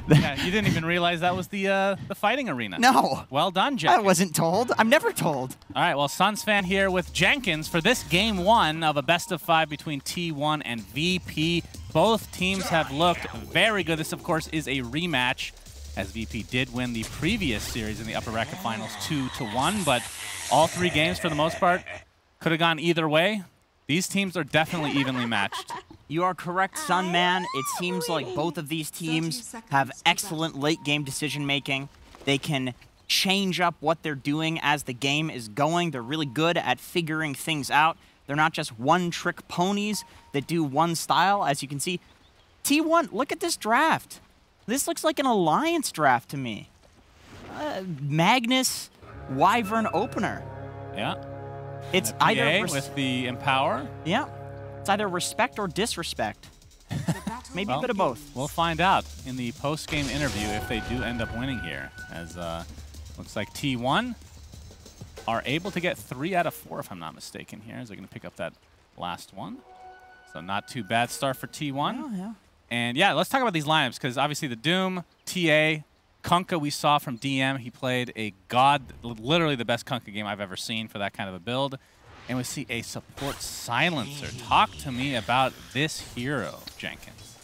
Yeah, you didn't even realize that was the fighting arena. No. Well done, Jenkins. I wasn't told. I'm never told. All right, well, Suns fan here with Jenkins for this game 1 of a best-of-5 between T1 and VP. Both teams have looked very good. This, of course, is a rematch, as VP did win the previous series in the upper bracket finals 2-1, but all 3 games, for the most part, could have gone either way. These teams are definitely evenly matched. You are correct, Sunman. It seems like both of these teams have excellent late-game decision-making. They can change up what they're doing as the game is going. They're really good at figuring things out. They're not just one-trick ponies that do one style. As you can see, T1, look at this draft. This looks like an alliance draft to me. Magnus, Wyvern opener. Yeah. It's PA either with the Empower. Yeah. It's either respect or disrespect. Maybe a bit of both. We'll find out in the post-game interview if they do end up winning here, as looks like T1 are able to get 3 out of 4, if I'm not mistaken here, as they're going to pick up that last one. So not too bad start for T1. Oh, yeah. And yeah, let's talk about these lineups, because obviously the Doom, TA, Kunkka we saw from DM. He played a literally the best Kunkka game I've ever seen for that kind of a build. And we see a support silencer. Talk to me about this hero, Jenkins.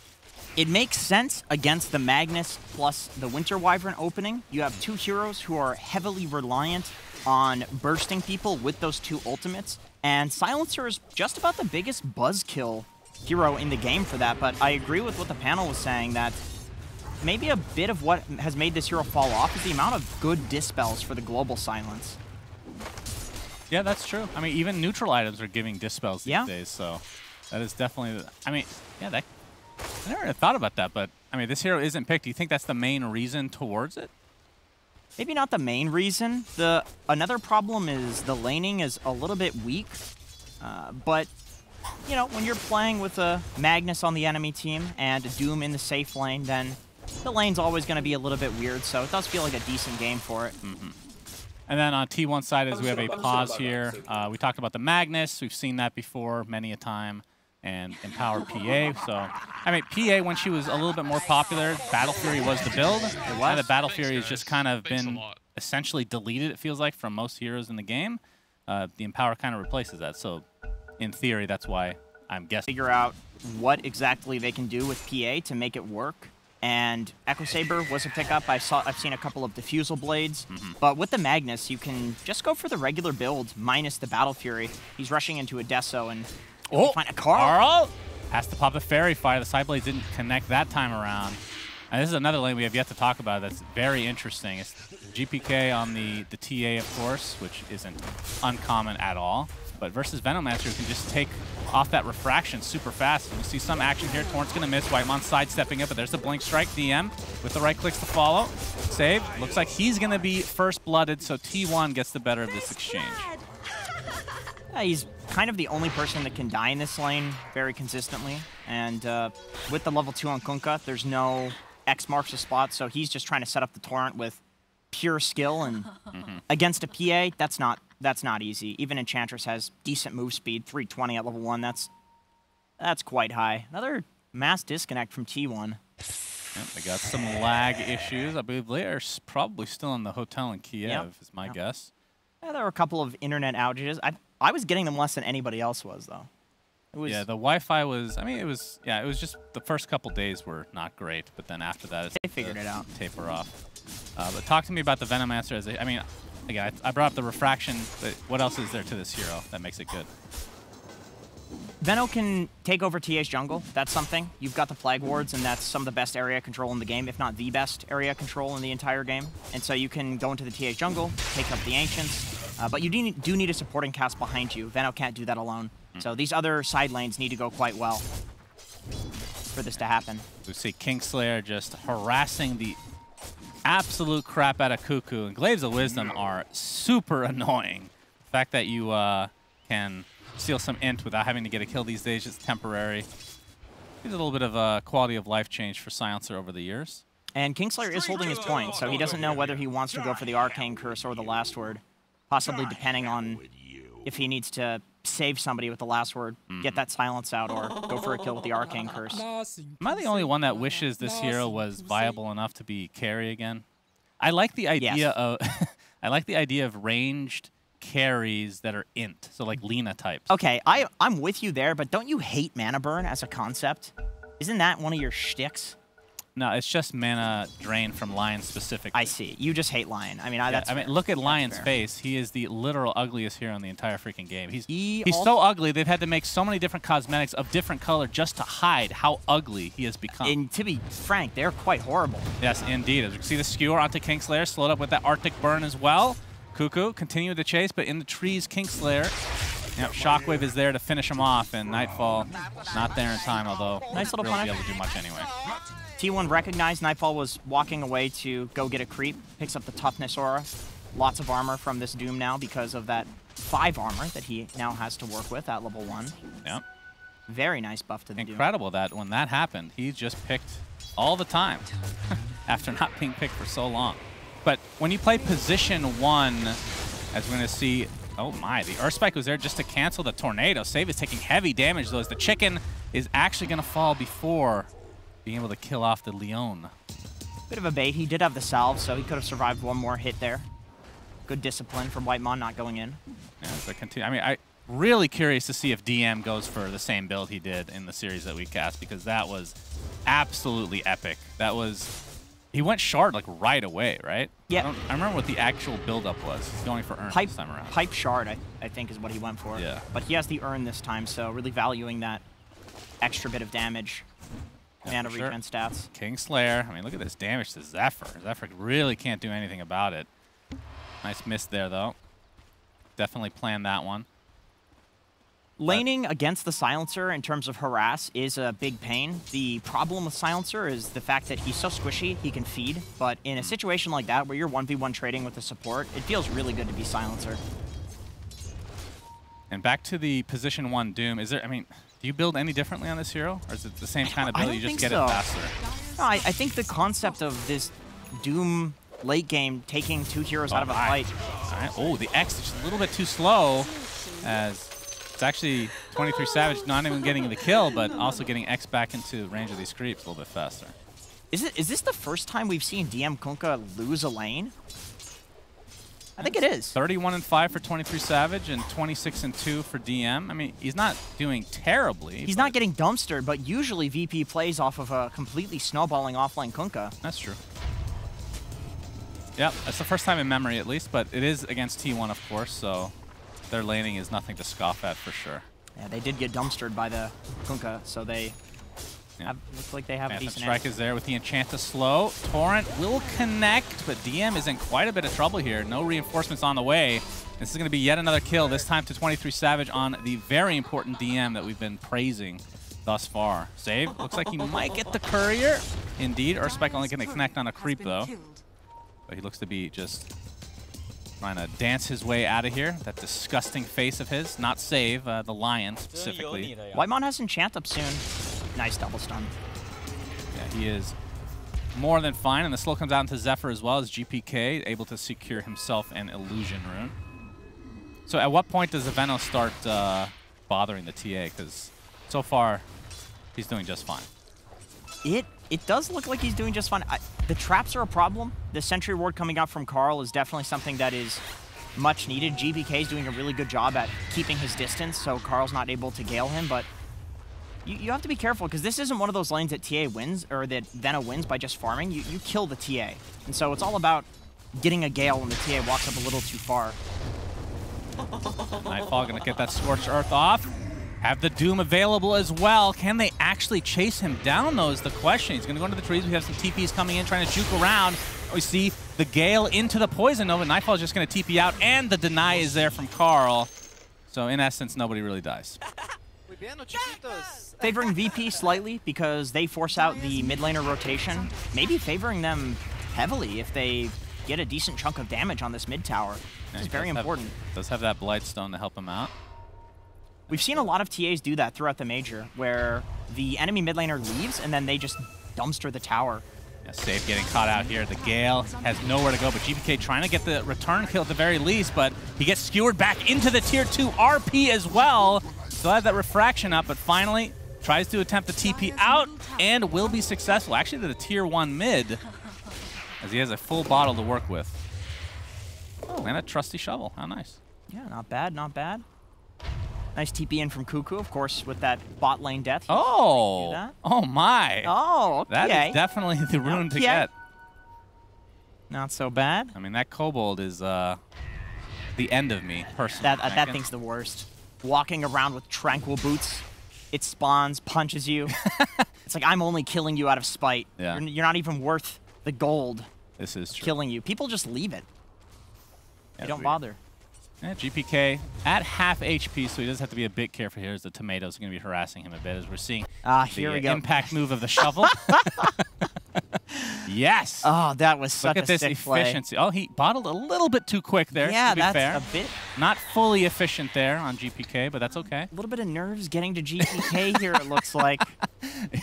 It makes sense against the Magnus plus the Winter Wyvern opening. You have 2 heroes who are heavily reliant on bursting people with those 2 ultimates. And Silencer is just about the biggest buzzkill hero in the game for that. But I agree with what the panel was saying, that maybe a bit of what has made this hero fall off is the amount of good dispels for the global silence. Yeah, that's true. I mean, even neutral items are giving dispels these days, so that is definitely... I mean, yeah, I never really thought about that, but I mean, this hero isn't picked. Do you think that's the main reason towards it? Maybe not the main reason. Another problem is the laning is a little bit weak, but you know, when you're playing with a Magnus on the enemy team and a Doom in the safe lane, then the lane's always going to be a little bit weird, so it does feel like a decent game for it. Mm-hmm. And then on T1 side, as we have a pause here, we talked about the Magnus. We've seen that before many a time, and Empower PA. So, I mean, PA, when she was a little bit more popular, Battle Fury was the build. And the Battle Fury has just kind of been essentially deleted, it feels like, from most heroes in the game. The Empower kind of replaces that. So, in theory, that's why I'm guessing. Figure out what exactly they can do with PA to make it work. And Echo Saber was a pickup. I've seen a couple of Diffusal Blades. But with the Magnus, you can just go for the regular build minus the Battle Fury. He's rushing into a Deso and find a Carl. Has to pop the Fairy Fire. The Side Blades didn't connect that time around. And this is another lane we have yet to talk about that's very interesting. It's GPK on the TA, of course, which isn't uncommon at all. But versus Venomancer, who can just take off that refraction super fast. And we see some action here. Torrent's going to miss. Whitemon sidestepping it, but there's the Blink Strike. DM with the right clicks to follow. Save. Looks like he's going to be first-blooded, so T1 gets the better of this exchange. He's kind of the only person that can die in this lane very consistently. And with the level 2 on Kunkka, there's no X marks a spot, so he's just trying to set up the Torrent with pure skill. And against a PA, that's not easy. Even Enchantress has decent move speed, 320 at level 1. That's quite high. Another mass disconnect from T1. Yep, they got some lag issues. I believe they are probably still in the hotel in Kiev, is my guess. Yeah, there were a couple of internet outages. I was getting them less than anybody else was, though. Yeah, the Wi-Fi was, I mean, it was just the first couple days were not great, but then after that, they figured it out. Taper off. But talk to me about the Venomancer. I mean, again, I brought up the refraction, but what else is there to this hero that makes it good? Veno can take over TA's jungle. That's something. You've got the Plague Wards, and that's some of the best area control in the game, if not the best area control in the entire game. And so you can go into the TA's jungle, take up the Ancients, but you do need a supporting cast behind you. Veno can't do that alone. So these other side lanes need to go quite well for this to happen. We see Kingslayer just harassing the absolute crap out of Cuckoo, and Glaives of Wisdom are super annoying. The fact that you can steal some int without having to get a kill these days is temporary. Gives a little bit of a quality of life change for Silencer over the years. And Kingslayer is holding his point, so he doesn't know whether he wants to go for the Arcane Curse or the Last Word, possibly depending on if he needs to save somebody with the last word, get that silence out, or go for a kill with the Arcane Curse. Am I the only one that wishes this hero was viable enough to be carry again? I like the idea of I like the idea of ranged carries that are int, so like Lina types. Okay, I'm with you there, but don't you hate mana burn as a concept? Isn't that one of your shticks? No, it's just mana drain from Lion specifically. I see. You just hate Lion. I mean, look at Lion's face. He is the literal ugliest hero in the entire freaking game. He's so ugly, they've had to make so many different cosmetics of different color just to hide how ugly he has become. And to be frank, they're quite horrible. Yes, indeed. As you can see the skewer onto Kingslayer, slowed up with that Arctic Burn as well. Cuckoo continue the chase, but in the trees, Kingslayer. Yep, Shockwave is there to finish him off, and Nightfall not there in time, although nice little really punish. be able to do much anyway. T1 recognized Nightfall was walking away to go get a creep, picks up the Toughness Aura. Lots of armor from this Doom now because of that 5 armor that he now has to work with at level 1. Yep. Very nice buff to the Incredible Doom. that when that happened, he just picked all the time after not being picked for so long. But when you play position 1, as we're going to see, oh my, the Earthspike was there just to cancel the Tornado. Save is taking heavy damage, though, as the Chicken is actually going to fall before being able to kill off the Leon. Bit of a bait. He did have the salve, so he could have survived one more hit there. Good discipline from Whitemon not going in. Yeah, but continue. I mean, I'm really curious to see if DM goes for the same build he did in the series that we cast, because that was absolutely epic. That was... He went shard like right away, right? Yeah. I remember what the actual build-up was. He's going for Urn this time around. Pipe shard, I think, is what he went for. Yeah. But he has the Urn this time, so really valuing that extra bit of damage. Mana regen stats. Kingslayer. I mean, look at this damage to Zephyr. Zephyr really can't do anything about it. Nice miss there, though. Definitely planned that one. Laning against the Silencer in terms of harass is a big pain. The problem with Silencer is the fact that he's so squishy, he can feed. But in a situation like that, where you're 1v1 trading with the support, it feels really good to be Silencer. And back to the position 1 Doom. Is there, I mean, do you build any differently on this hero? Or is it the same kind of build, you just get it faster? No, I think the concept of this Doom late game taking 2 heroes out of a fight. Right. Oh, the X is just a little bit too slow, as it's actually 23 Savage not even getting the kill, but also getting X back into range of these creeps a little bit faster. Is this the first time we've seen DM Kunkka lose a lane? I think it is. 31-5 for 23 Savage and 26-2 for DM. I mean, he's not doing terribly. He's not getting dumpstered, but usually VP plays off of a completely snowballing offlane Kunkka. That's true. Yep, that's the first time in memory at least, but it is against T1, of course, so their laning is nothing to scoff at for sure. Yeah, they did get dumpstered by the Kunkka, so they looks like they have a decent Strike is there with the Enchanta slow. Torrent will connect, but DM is in quite a bit of trouble here. No reinforcements on the way. This is going to be yet another kill, this time to 23 Savage on the very important DM that we've been praising thus far. Save. Looks like he might get the Courier. Indeed, Earthspike only going to connect on a creep, though. But he looks to be just trying to dance his way out of here. That disgusting face of his. Not save, the Lion specifically. Whitemon has Enchant up soon. Nice double stun. Yeah, he is more than fine, and the slow comes out into Zephyr as well as GPK, able to secure himself an Illusion Rune. So at what point does Aveno start bothering the TA? Because so far, he's doing just fine. It does look like he's doing just fine. The traps are a problem. The Sentry Ward coming out from Carl is definitely something that is much needed. GPK is doing a really good job at keeping his distance, so Carl's not able to gale him, but you have to be careful, because this isn't one of those lanes that TA wins, or that Veno wins by just farming. You kill the TA. And so it's all about getting a gale when the TA walks up a little too far. Nightfall going to get that Scorched Earth off. Have the Doom available as well. Can they actually chase him down, though, is the question. He's going to go into the trees. We have some TPs coming in, trying to juke around. We see the Gale into the Poison Nova. Nightfall is just going to TP out, and the deny is there from Carl. So, in essence, nobody really dies. Favoring VP slightly because they force out the mid laner rotation. Maybe favoring them heavily if they get a decent chunk of damage on this mid tower. Which is very important. Does have that Blightstone to help him out. We've seen a lot of TAs do that throughout the major, where the enemy mid laner leaves and then they just dumpster the tower. Yeah, Safe getting caught out here. The Gale has nowhere to go, but GPK trying to get the return kill at the very least, but he gets skewered back into the tier 2 RP as well. Still has that refraction up, but finally tries to attempt the TP out and will be successful. Actually to the tier 1 mid, as he has a full bottle to work with. Oh, and a trusty shovel. How nice. Yeah, not bad, not bad. Nice TP in from Cuckoo, of course, with that bot lane death. Oh, oh my. Oh, okay. That is definitely the rune to get. Not so bad. I mean, that Kobold is the end of me, personally. That thing's the worst. Walking around with tranquil boots, it spawns, punches you. It's like, I'm only killing you out of spite. Yeah. You're not even worth the gold. This is true. Killing you. People just leave it. They don't bother. Yeah, GPK at half HP, so he does have to be a bit careful here as the tomatoes are going to be harassing him a bit as we're seeing here we go. Impact move of the shovel. Yes! Oh, that was such Look at this efficiency. Oh, he bottled a little bit too quick there, yeah, to be fair. a bit. Not fully efficient there on GPK, but that's okay. A little bit of nerves getting to GPK here, it looks like.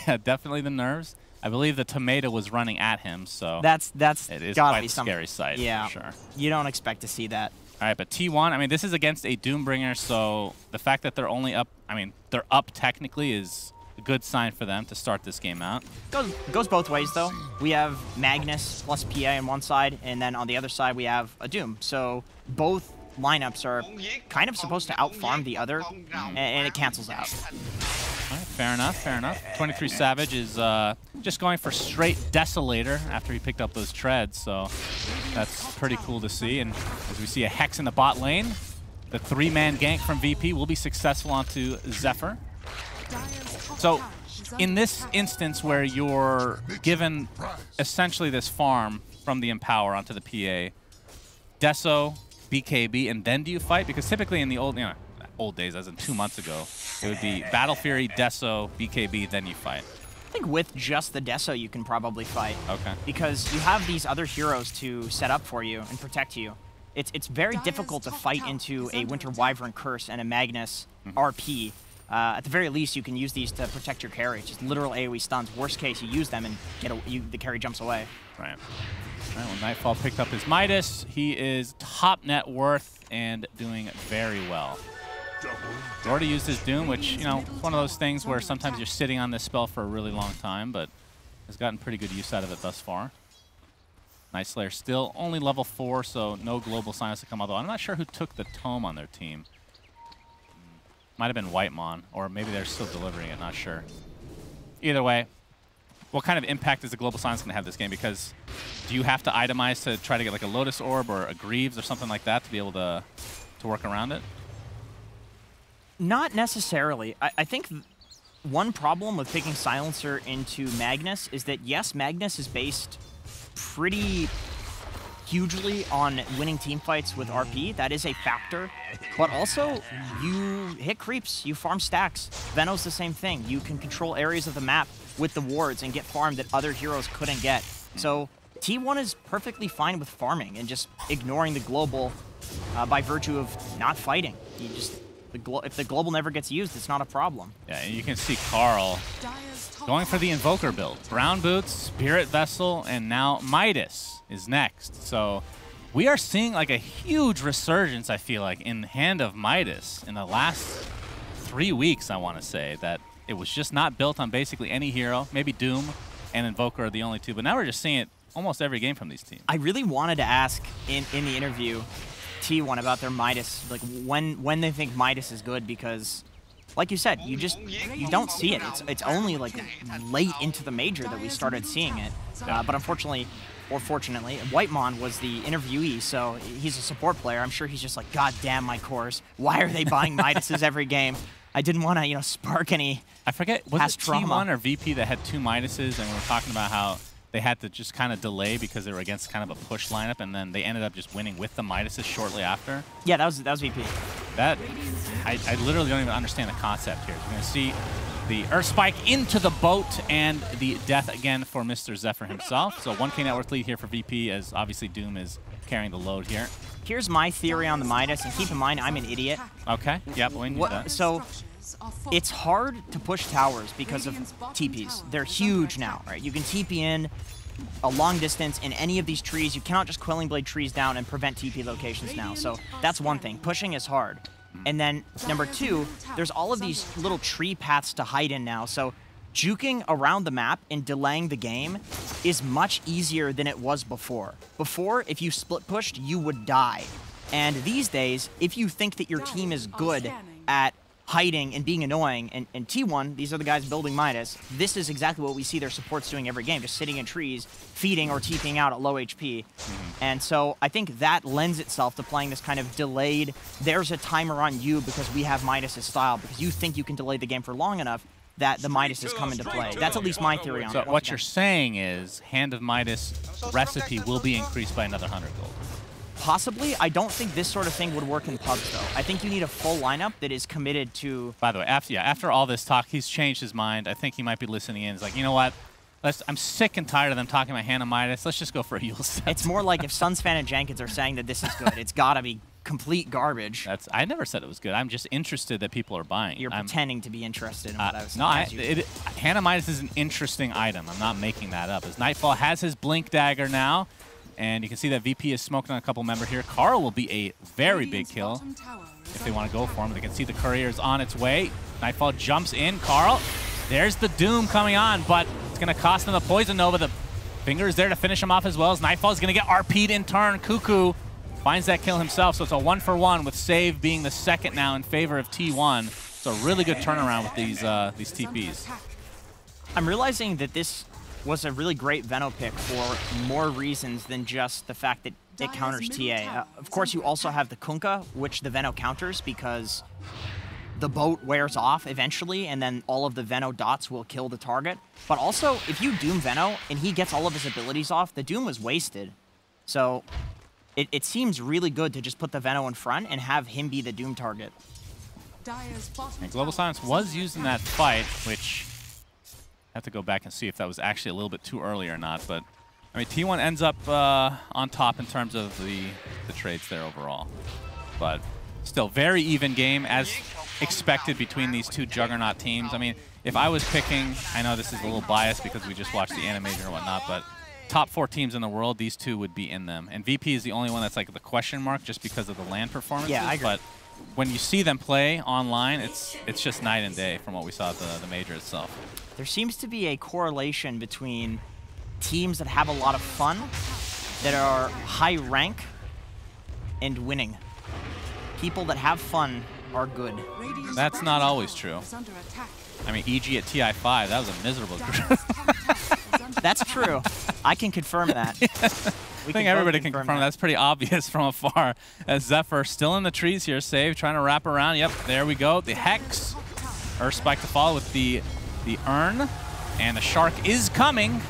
Yeah, definitely the nerves. I believe the tomato was running at him, so that's it is gotta quite be a some scary sight, yeah, for sure. You don't expect to see that. All right, but T1, I mean, this is against a Doombringer, so the fact that they're only up, I mean, they're up technically is a good sign for them to start this game out. Goes both ways, though. We have Magnus plus PA on one side, and then on the other side we have a Doom. So both lineups are kind of supposed to outfarm the other, and it cancels out. All right, fair enough, fair enough. 23 Savage is just going for straight Desolator after he picked up those treads, so that's pretty cool to see. And as we see a Hex in the bot lane, the 3-man gank from VP will be successful onto Zephyr. So in this instance where you're given essentially this farm from the Empower onto the PA, Deso, BKB, and then do you fight? Because typically in the old days, as in 2 months ago, it would be Battle Fury, Deso, BKB, then you fight. I think with just the Deso you can probably fight. Okay. Because you have these other heroes to set up for you and protect you. It's very difficult to fight into a Winter Wyvern Curse and a Magnus RP. At the very least, you can use these to protect your carry. Just literal AoE stuns. Worst case, you use them and the carry jumps away. Right. All right, well, Nightfall picked up his Midas. He is top net worth and doing very well. He already used his Doom, which, you know, it's one of those things where sometimes you're sitting on this spell for a really long time, but has gotten pretty good use out of it thus far. Night Slayer still only level 4, so no global signs to come, although I'm not sure who took the tome on their team. Might have been Whitemon, or maybe they're still delivering it, not sure. Either way, what kind of impact is the global silence going to have this game? Because do you have to itemize to try to get like a Lotus Orb or a Greaves or something like that to be able to work around it? Not necessarily. I think one problem with picking Silencer into Magnus is that, yes, Magnus is based pretty hugely on winning team fights with RP. That is a factor. But also, you hit creeps, you farm stacks. Veno's the same thing. You can control areas of the map with the wards and get farm that other heroes couldn't get. So T1 is perfectly fine with farming and just ignoring the global by virtue of not fighting. You just if the global never gets used, it's not a problem. Yeah, and you can see Carl going for the Invoker build. Brown Boots, Spirit Vessel, and now Midas is next. So we are seeing like a huge resurgence, I feel like, in Hand of Midas in the last 3 weeks, I want to say, that it was just not built on basically any hero. Maybe Doom and Invoker are the only two, but now we're just seeing it almost every game from these teams. I really wanted to ask in the interview T1 about their Midas, like when they think Midas is good, because like you said, you don't see it. It's only like late into the major that we started seeing it. But unfortunately, or fortunately, Whitemon was the interviewee, so he's a support player. I'm sure he's just like, God damn my cores, why are they buying Midases every game? I didn't want to, spark any. I forget, was it trauma. T1 or VP that had 2 Midases, and we were talking about how they had to just kind of delay because they were against kind of a push lineup, and then they ended up just winning with the Midases shortly after. Yeah, that was VP. That I literally don't even understand the concept here. You're going to see the Earth Spike into the boat and the death again for Mr. Zephyr himself. So 1K net worth lead here for VP, as obviously Doom is carrying the load here. Here's my theory on the Midas, and keep in mind I'm an idiot. Okay, yep, we knew that. So it's hard to push towers because of TPs. They're huge now, right? You can TP in a long distance in any of these trees. You cannot just Quelling Blade trees down and prevent TP locations now. So that's one thing. Pushing is hard. And then number two, there's all of these little tree paths to hide in now. So juking around the map and delaying the game is much easier than it was before. Before, if you split pushed, you would die. And these days, if you think that your team is good at hiding and being annoying, and T1, these are the guys building Midas, this is exactly what we see their supports doing every game, just sitting in trees, feeding or TPing out at low HP. And so I think that lends itself to playing this kind of delayed, there's a timer on you because we have Midas's style, because you think you can delay the game for long enough that the Midas has come into play. That's at least my theory on it. So what you're saying is Hand of Midas recipe will be increased by another 100 gold. Possibly. I don't think this sort of thing would work in pubs, though. I think you need a full lineup that is committed to... By the way, after all this talk, he's changed his mind. I think he might be listening in. He's like, you know what? I'm sick and tired of them talking about Hand of Midas. Let's just go for a heal set. It's more like if Sunsfan and Jenkins are saying that this is good, it's got to be complete garbage. I never said it was good. I'm just interested that people are buying. You're pretending to be interested in what I was saying. No, Hand of Midas is an interesting item. I'm not making that up. As Nightfall has his Blink Dagger now, and you can see that VP is smoking on a couple member here. Carl will be a very big kill if they want to go for him. They can see the courier is on its way. Nightfall jumps in. Carl, there's the Doom coming on, but it's going to cost him the Poison Nova. The Finger is there to finish him off as well, as Nightfall is going to get RP'd in turn. Cuckoo finds that kill himself, so it's a 1-for-1 with Save being the second now in favor of T1. It's a really good turnaround with these TPs. I'm realizing that this was a really great Veno pick for more reasons than just the fact that it counters TA. Of course, you also have the Kunkka, which the Veno counters because the boat wears off eventually, and then all of the Veno dots will kill the target. But also, if you Doom Veno and he gets all of his abilities off, the Doom was wasted. So it seems really good to just put the Veno in front and have him be the Doom target. And Global Silence was used in that fight, which... I have to go back and see if that was actually a little bit too early or not, but I mean T1 ends up on top in terms of the trades there overall. But still, very even game as expected between these two juggernaut teams. I mean, if I was picking, I know this is a little biased because we just watched the animation or whatnot, but top 4 teams in the world, these two would be in them. And VP is the only one that's like the question mark just because of the LAN performances. Yeah, I agree. But when you see them play online, it's just night and day from what we saw at the major itself. There seems to be a correlation between teams that have a lot of fun, that are high rank, and winning. People that have fun are good. That's not always true. I mean, EG at TI5, that was a miserable group. That's true. I can confirm that. I think everybody can confirm that. That's pretty obvious from afar. As Zephyr still in the trees here, Save trying to wrap around. Yep, there we go. The Hex. Earth Spike to follow with the Urn. And the Shark is coming.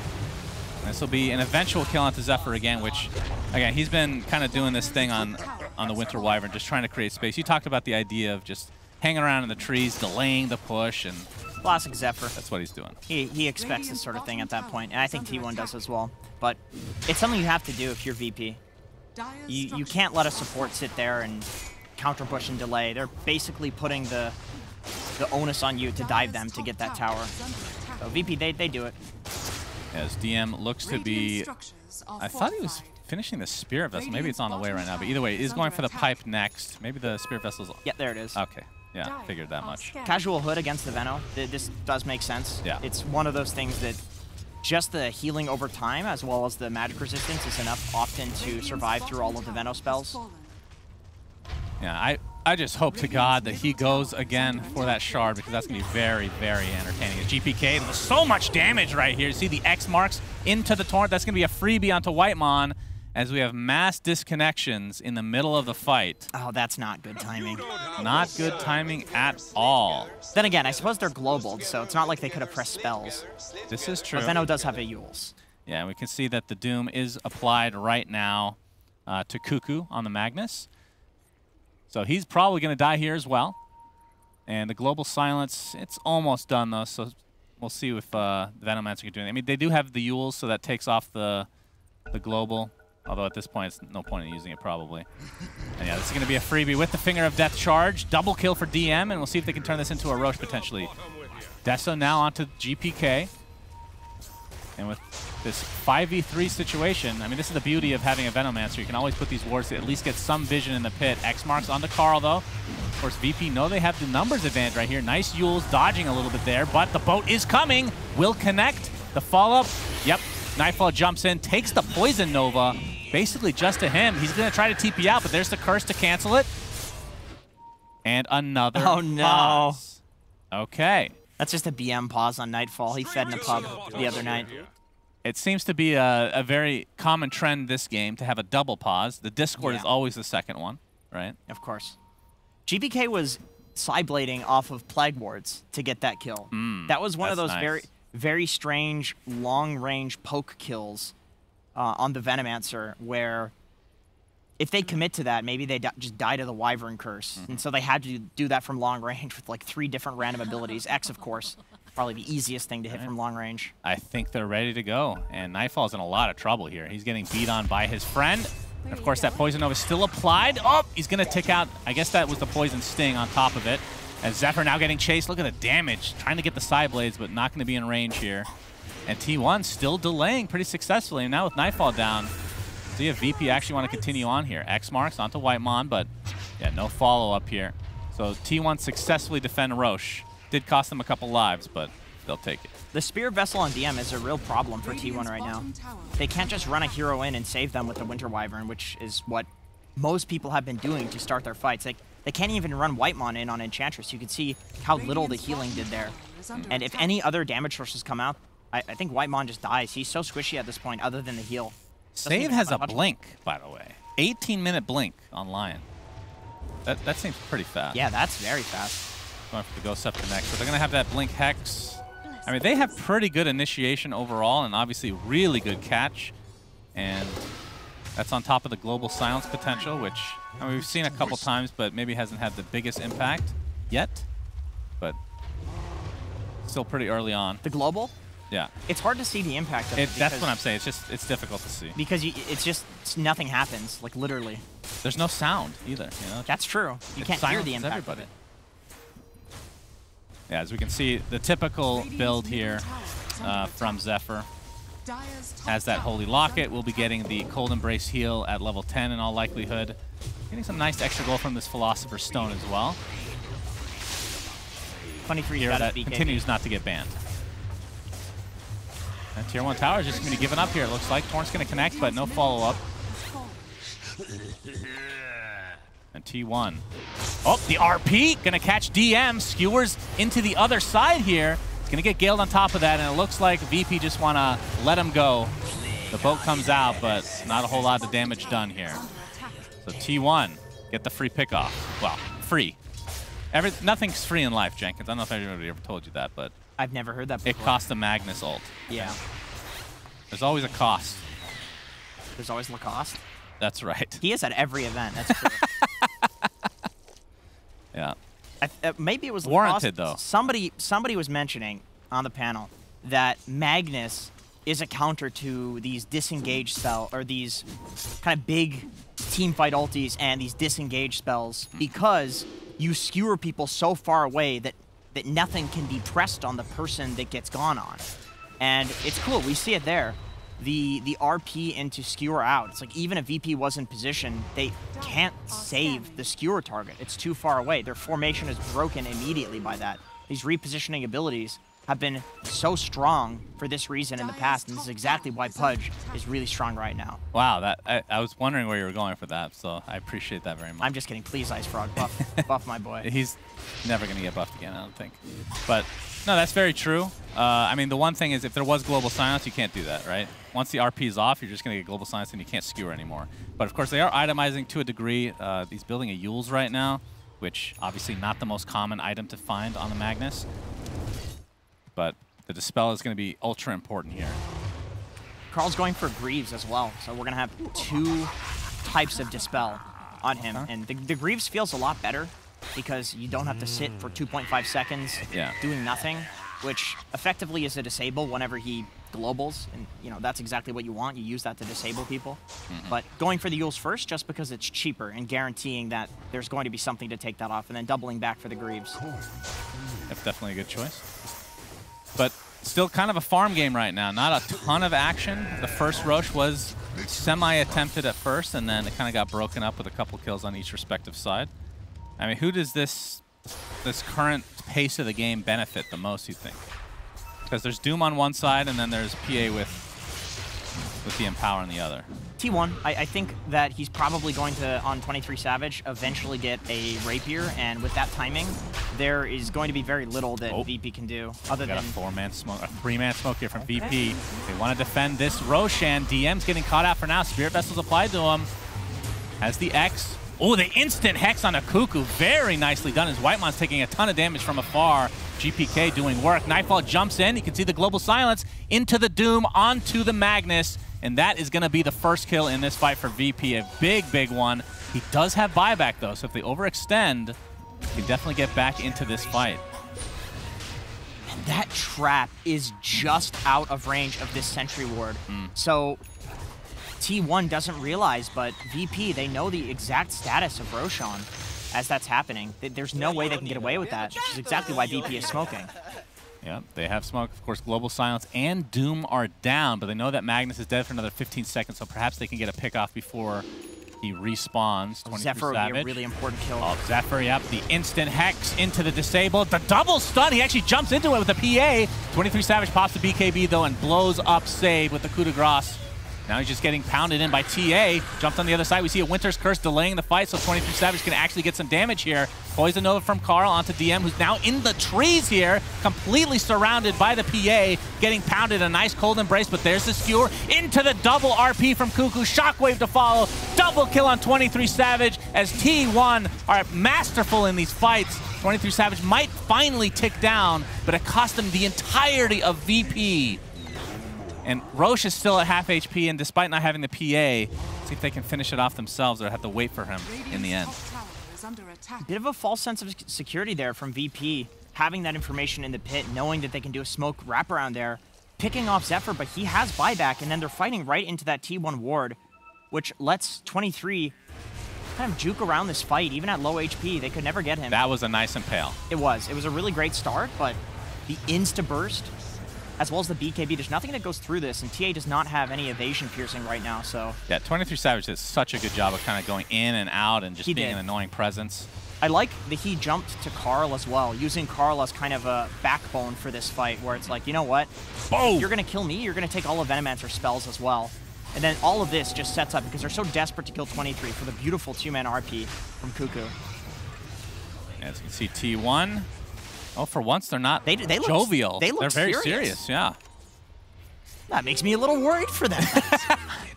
This will be an eventual kill onto Zephyr again, which, again, he's been kind of doing this thing on the Winter Wyvern, just trying to create space. You talked about the idea of just hanging around in the trees, delaying the push, and classic Zephyr. That's what he's doing. He expects this sort of thing at that point, and I think T1 does as well. But it's something you have to do if you're VP. You can't let a support sit there and counter push and delay. They're basically putting the onus on you to dive them to get that tower. So VP, they do it. As DM looks to be... I thought he was finishing the Spirit Vessel. Maybe it's on the way right now, but either way, he's going for the pipe next. Maybe the Spirit Vessel's... Yeah, there it is. Okay. Yeah, figured that much. Casual Hood against the Veno. This does make sense. Yeah. It's one of those things that just the healing over time, as well as the magic resistance, is enough often to survive through all of the Veno spells. Yeah, I just hope to God that he goes again for that shard, because that's going to be very, very entertaining. A GPK with so much damage right here. You see the X marks into the Torrent. That's going to be a freebie onto Whitemon, as we have mass disconnections in the middle of the fight. Oh, that's not good timing. Not good timing at all. Then again, I suppose they're global, so it's not like they could have pressed spells. This is true. But Veno does have a Yules. Yeah, we can see that the Doom is applied right now to Cuckoo on the Magnus. So he's probably going to die here as well. And the Global Silence, it's almost done though, so we'll see if the Venomancer can do anything. I mean, they do have the Yules, so that takes off the Global. Although at this point, it's no point in using it, probably. And yeah, this is going to be a freebie with the Finger of Death charge. Double kill for DM, and we'll see if they can turn this into a Roche, potentially. Deso now onto GPK. And with this 5v3 situation. I mean, this is the beauty of having a Venomancer. You can always put these wards to at least get some vision in the pit. X marks onto Carl, though. Of course, VP know they have the numbers advantage right here. Nice Yules dodging a little bit there, but the boat is coming. Will connect. The follow-up. Yep. Nightfall jumps in, takes the Poison Nova, basically just to him. He's going to try to TP out, but there's the curse to cancel it. And another pause. Okay. That's just a BM pause on Nightfall. He fed in a pub the other night. It seems to be a very common trend this game to have a double pause. The Discord is always the second one, right? Of course. GPK was side-blading off of Plague Wards to get that kill. That was one of those very strange long-range poke kills on the Venomancer where if they commit to that, maybe they just die to the Wyvern Curse. And so they had to do that from long range with like 3 different random abilities. X, of course, probably the easiest thing to hit from long range. I think they're ready to go. And Nightfall's in a lot of trouble here. He's getting beat on by his friend. And of course, that Poison Nova is still applied. Oh, he's going to tick out. I guess that was the Poison Sting on top of it. As Zephyr now getting chased. Look at the damage. Trying to get the side blades, but not going to be in range here. And T1 still delaying pretty successfully. And now with Nightfall down, see if VP actually want to continue on here. X marks onto Whitemon, but yeah, no follow-up here. So T1 successfully defend Roche. Did cost them a couple lives, but they'll take it. The Spear Vessel on DM is a real problem for T1 right now. They can't just run a hero in and save them with the Winter Wyvern, which is what most people have been doing to start their fights. They can't even run Whitemon in on Enchantress. You can see how little the healing did there. And if any other damage sources come out, I think Whitemon just dies. He's so squishy at this point, other than the heal. Save has a blink, by the way. 18-minute blink on Lion. That seems pretty fast. Yeah, that's very fast. Going for the Ghost Scepter next. So they're going to have that blink Hex. I mean, they have pretty good initiation overall and obviously really good catch. And that's on top of the Global Silence potential, which I mean, we've seen a couple times, but maybe hasn't had the biggest impact yet. But still pretty early on. The Global? Yeah. It's hard to see the impact of it. That's what I'm saying. It's difficult to see. Because it's just nothing happens, like literally. There's no sound either. You know? That's true. You can't hear the impact of it. Yeah, as we can see, the typical build here from Zephyr has that Holy Locket. We'll be getting the Cold Embrace heal at level 10 in all likelihood. Getting some nice extra gold from this Philosopher's Stone as well. Funny for you that continues not to get banned. And Tier 1 tower is just going to be given up here, it looks like. Torrent's going to connect, but no follow-up. And T1. Oh, the RP going to catch DM. Skewers into the other side here. It's going to get Galed on top of that, and it looks like VP just want to let him go. The boat comes out, but not a whole lot of damage done here. So T1, get the free pickoff. Well, free. Nothing's free in life, Jenkins. I don't know if anybody ever told you that, but I've never heard that before. It costs a Magnus ult. Yeah. There's always a cost. There's always Lacoste? That's right. He is at every event, that's true. Yeah. Maybe it was warranted, though. Somebody was mentioning on the panel that Magnus is a counter to these disengage spell, or these kind of big team fight ultis and these disengage spells, because you skewer people so far away that nothing can be pressed on the person that gets gone on. And it's cool, we see it there. The RP into skewer out. It's like even if VP was in position, they can't save the skewer target. It's too far away. Their formation is broken immediately by that. These repositioning abilities have been so strong for this reason in the past, and this is exactly why Pudge is really strong right now. Wow, I was wondering where you were going for that, so I appreciate that very much. I'm just kidding. Please, Ice Frog, buff my boy. He's never going to get buffed again, I don't think. But no, that's very true. I mean, the one thing is if there was Global Silence, you can't do that, right? Once the RP is off, you're just going to get Global Silence and you can't skewer anymore. But of course, they are itemizing to a degree. He's building a Yules right now, which obviously not the most common item to find on the Magnus. But the Dispel is going to be ultra important here. Carl's going for Greaves as well, so we're going to have 2 types of Dispel on him. And the Greaves feels a lot better because you don't have to sit for 2.5 seconds doing nothing, which effectively is a disable whenever he globals. And you know that's exactly what you want. You use that to disable people. But going for the Yules first just because it's cheaper and guaranteeing that there's going to be something to take that off, and then doubling back for the Greaves. That's definitely a good choice. But still kind of a farm game right now. Not a ton of action. The first Roche was semi-attempted at first, and then it kind of got broken up with a couple kills on each respective side. I mean, who does this current pace of the game benefit the most, you think? Because there's Doom on one side, and then there's PA with the Empower on the other. T1, I think that he's probably going to, on 23 Savage, eventually get a Rapier, and with that timing, there is going to be very little that VP can do other than... Got a 4-man smoke, a 3-man smoke here from VP. They want to defend this Roshan. DM's getting caught out for now. Spirit Vessel's applied to him. Has the X. Oh, the instant Hex on a Cuckoo. Very nicely done as Whitemon's taking a ton of damage from afar. GPK doing work. Nightfall jumps in. You can see the Global Silence into the Doom, onto the Magnus. And that is going to be the first kill in this fight for VP. A big, big one. He does have buyback, though, so if they overextend, he can definitely get back into this fight. And that trap is just out of range of this Sentry Ward. So T1 doesn't realize, but VP, they know the exact status of Roshan as that's happening. There's no way they can get away with that, which is exactly why VP is smoking. Yeah, they have smoke. Of course, Global Silence and Doom are down, but they know that Magnus is dead for another 15 seconds, so perhaps they can get a pick off before he respawns. Zephyr would be a really important kill. Oh, Zephyr, yep. The instant Hex into the Disabled. The double stun. He actually jumps into it with a PA. 23 Savage pops the BKB, though, and blows up Save with the coup de grace. Now he's just getting pounded in by TA. Jumped on the other side. We see a Winter's Curse delaying the fight, so 23 Savage can actually get some damage here. Poison Nova from Carl onto DM, who's now in the trees here, completely surrounded by the PA, getting pounded. A nice cold embrace, but there's the skewer into the double RP from Cuckoo. Shockwave to follow. Double kill on 23 Savage as T1 are masterful in these fights. 23 Savage might finally tick down, but it cost them the entirety of VP. And Roche is still at half HP, and despite not having the PA, see if they can finish it off themselves or have to wait for him in the end. Bit of a false sense of security there from VP, having that information in the pit, knowing that they can do a smoke wraparound there, picking off Zephyr, but he has buyback, and then they're fighting right into that T1 ward, which lets 23 kind of juke around this fight, even at low HP. They could never get him. That was a nice impale. It was. It was a really great start, but the insta-burst, as well as the BKB, there's nothing that goes through this, and TA does not have any evasion piercing right now, so... Yeah, 23 Savage did such a good job of kind of going in and out and just being an annoying presence. I like that he jumped to Carl as well, using Carl as kind of a backbone for this fight, where it's like, you know what? Boom! You're going to kill me, you're going to take all of Venomancer's spells as well. And then all of this just sets up, because they're so desperate to kill 23 for the beautiful 2-man RP from Cuckoo. As you can see, T1... Oh, for once, they're not jovial. They're very serious, yeah. That makes me a little worried for them.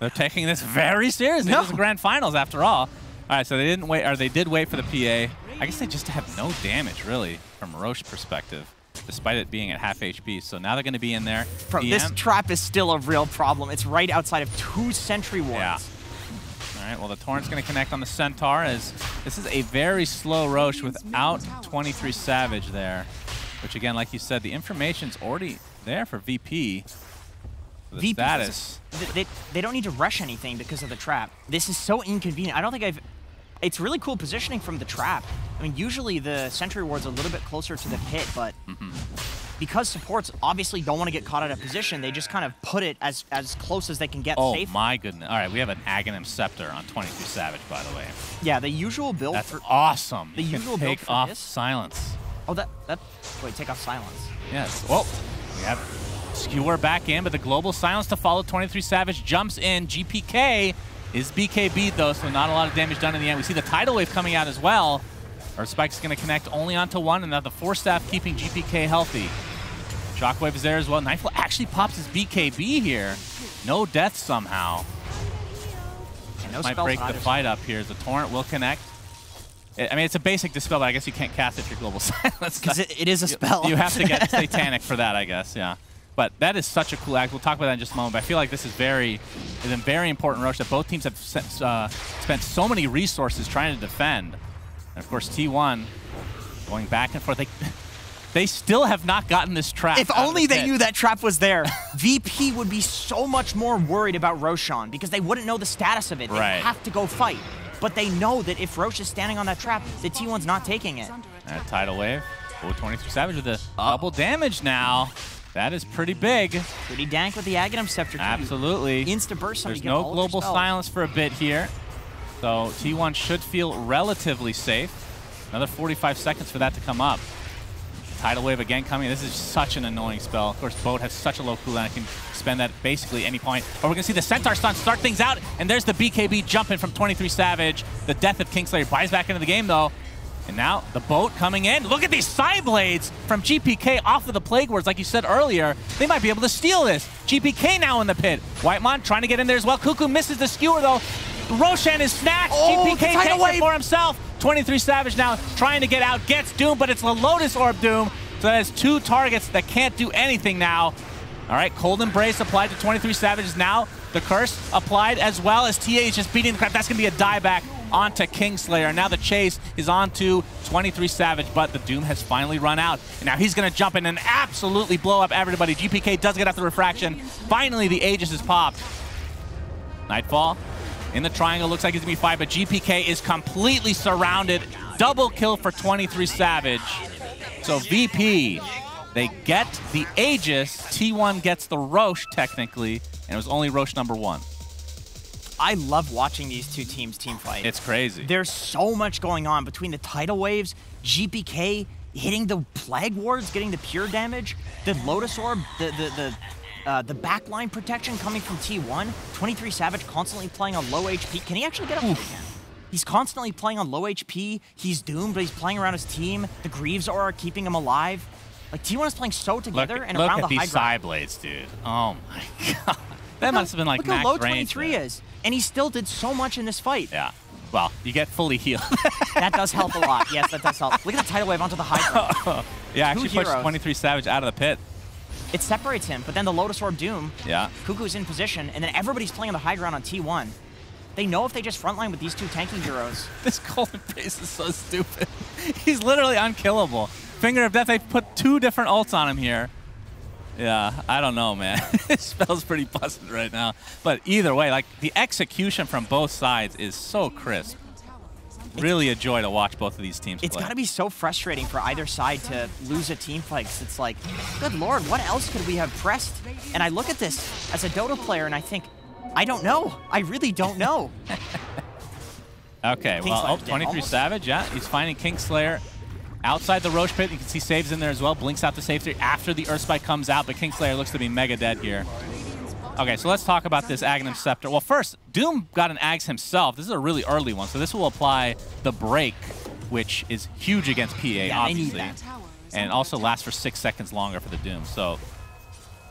They're taking this very seriously. This is the grand finals, after all. All right, so they didn't wait, or they did wait for the PA. I guess they just have no damage, really, from Roche's perspective, despite it being at half HP. So now they're going to be in there. Bro, this trap is still a real problem. It's right outside of 2 Sentry Wards. Yeah. All right, well, the Torrent's going to connect on the Centaur, as this is a very slow Roche without 23 Savage there, which, again, like you said, the information's already there for VP. For the status. They don't need to rush anything because of the trap. This is so inconvenient. I don't think it's really cool positioning from the trap. I mean, usually the Sentry Ward's a little bit closer to the pit, but because supports obviously don't want to get caught out of position, they just kind of put it as close as they can get safe. Oh my goodness. All right, we have an Aghanim Scepter on 23 Savage, by the way. Yeah, the usual build That's awesome. The usual build for off this? Silence. Oh, wait, take off Silence. Yes. Well, we have Skewer back in, but the Global Silence to follow. 23 Savage jumps in. GPK is BKB'd, though, so not a lot of damage done in the end. We see the Tidal Wave coming out as well. Our Spike's going to connect only onto one, and now the Force Staff keeping GPK healthy. Shockwave is there as well. Nightfall actually pops his BKB here. No death somehow. No might break the fight up here. The Torrent will connect. I mean, it's a basic Dispel, but I guess you can't cast it if you're Global Silence. Because it is a spell. You have to get Satanic for that, I guess, yeah. But that is such a cool act. We'll talk about that in just a moment. But I feel like this is a very important Roche that both teams have spent so many resources trying to defend. And of course, T1 going back and forth. They still have not gotten this trap. If only they knew that trap was there, VP would be so much more worried about Roshan because they wouldn't know the status of it. They have to go fight. But they know that if Roche is standing on that trap, the T1's not taking it. Tidal Wave. 23 Savage with a double damage now. That is pretty big. Pretty dank with the Aghanim Scepter. Absolutely. Insta-burst. There's no global silence for a bit here. So T1 should feel relatively safe. Another 45 seconds for that to come up. Tidal Wave again coming. This is such an annoying spell. Of course, Boat has such a low cooldown. It can spend that basically any point. But we're going to see the Centaur stun start things out. And there's the BKB jumping from 23 Savage. The death of Kingslayer buys back into the game, though. And now the Boat coming in. Look at these side blades from GPK off of the Plague Wards. Like you said earlier, they might be able to steal this. GPK now in the pit. Whitemon trying to get in there as well. Cuckoo misses the skewer, though. Roshan is snatched. GPK takes it for himself. 23 Savage now trying to get out. Gets Doom, but it's the Lotus Orb Doom. So that is 2 targets that can't do anything now. All right, Cold Embrace applied to 23 Savage. Now the Curse applied as well as TA is just beating the crap. That's going to be a dieback onto Kingslayer. Now the chase is on to 23 Savage, but the Doom has finally run out. And now he's going to jump in and absolutely blow up everybody. GPK does get out the Refraction. Finally, the Aegis is popped. Nightfall in the triangle. Looks like he's going to be fine, but GPK is completely surrounded. Double kill for 23 Savage. So VP, they get the Aegis. T1 gets the Roche, technically, and it was only Roche number 1. I love watching these two teams team fight. It's crazy. There's so much going on between the Tidal Waves, GPK hitting the Plague Wards, getting the pure damage, the Lotus Orb, the backline protection coming from T1. 23 Savage constantly playing on low HP. Can he actually get up again? He's constantly playing on low HP. He's doomed, but he's playing around his team. The Greaves are keeping him alive. Like, T1 is playing so together and around the high ground. Look at these side blades, dude. Oh my god. That must have been like max range. Look how low 23 is. And he still did so much in this fight. Yeah. Well, you get fully healed. That does help a lot. Yes, that does help. Look at the Tidal Wave onto the high ground. Yeah, actually pushed 23 Savage out of the pit. It separates him, but then the Lotus Orb Doom. Yeah. Cuckoo's in position, and then everybody's playing on the high ground on T1. They know if they just frontline with these 2 tanking heroes. This Cold Embrace is so stupid. He's literally unkillable. Finger of Death, they put 2 different ults on him here. Yeah, I don't know, man. This spell's pretty busted right now. But either way, like, the execution from both sides is so crisp. Really a joy to watch both of these teams play. It's got to be so frustrating for either side to lose a team fight. It's like, good lord, what else could we have pressed? And I look at this as a Dota player and I think, I don't know. I really don't know. Okay, well, 23 Savage, yeah. He's finding Kingslayer outside the Roche pit. You can see Saves in there as well. Blinks out to safety after the Earthspike comes out, but Kingslayer looks to be mega dead here. Okay, so let's talk about this Aghanim Scepter. Well, first, Doom got an Ags himself. This is a really early one, so this will apply the break, which is huge against PA, obviously. And also lasts for 6 seconds longer for the Doom. So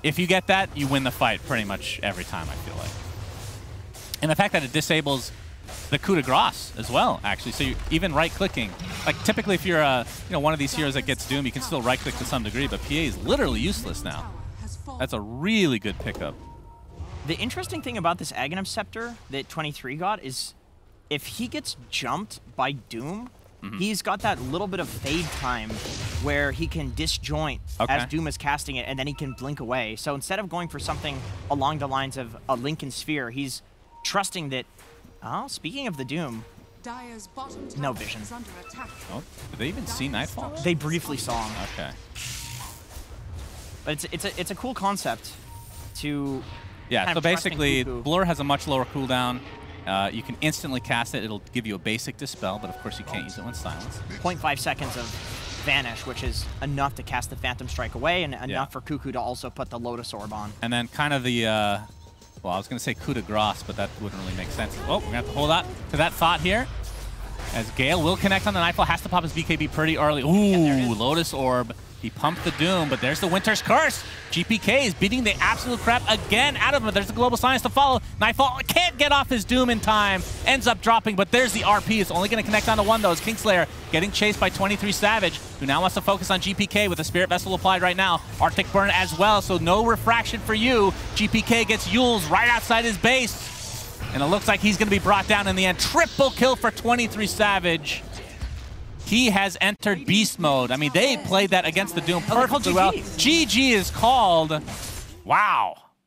if you get that, you win the fight pretty much every time, I feel like. And the fact that it disables the coup de grace as well, actually. So you're even right-clicking. Like, typically, if you're one of these heroes that gets Doom, you can still right-click to some degree, but PA is literally useless now. That's a really good pickup. The interesting thing about this Aghanim Scepter that 23 got is if he gets jumped by Doom, he's got that little bit of fade time where he can disjoint as Doom is casting it, and then he can blink away. So instead of going for something along the lines of a Lincoln Sphere, he's trusting that, oh, speaking of the Doom, no vision. Oh, did they even see Nightfall? They briefly saw him. Okay. But it's a cool concept to... Yeah, so basically, Blur has a much lower cooldown. You can instantly cast it. It'll give you a basic Dispel, but of course you can't use it when silenced. 0.5 seconds of Vanish, which is enough to cast the Phantom Strike away and enough for Cuckoo to also put the Lotus Orb on. And then kind of the, well, I was going to say coup de grace, but that wouldn't really make sense. Oh, we're going to have to hold on to that thought here. As Gale will connect on the Nightfall, has to pop his BKB pretty early. Ooh, Lotus Orb. He pumped the Doom, but there's the Winter's Curse. GPK is beating the absolute crap again out of him. There's the Global Silence to follow. Nightfall can't get off his Doom in time. Ends up dropping, but there's the RP. It's only going to connect on to 1, though. It's Kingslayer getting chased by 23 Savage, who now wants to focus on GPK with the Spirit Vessel applied right now. Arctic Burn as well, so no refraction for you. GPK gets Yules right outside his base, and it looks like he's going to be brought down in the end. Triple kill for 23 Savage. He has entered Beast Mode. I mean, they played that against the Doom perfectly well. GG is called. Wow.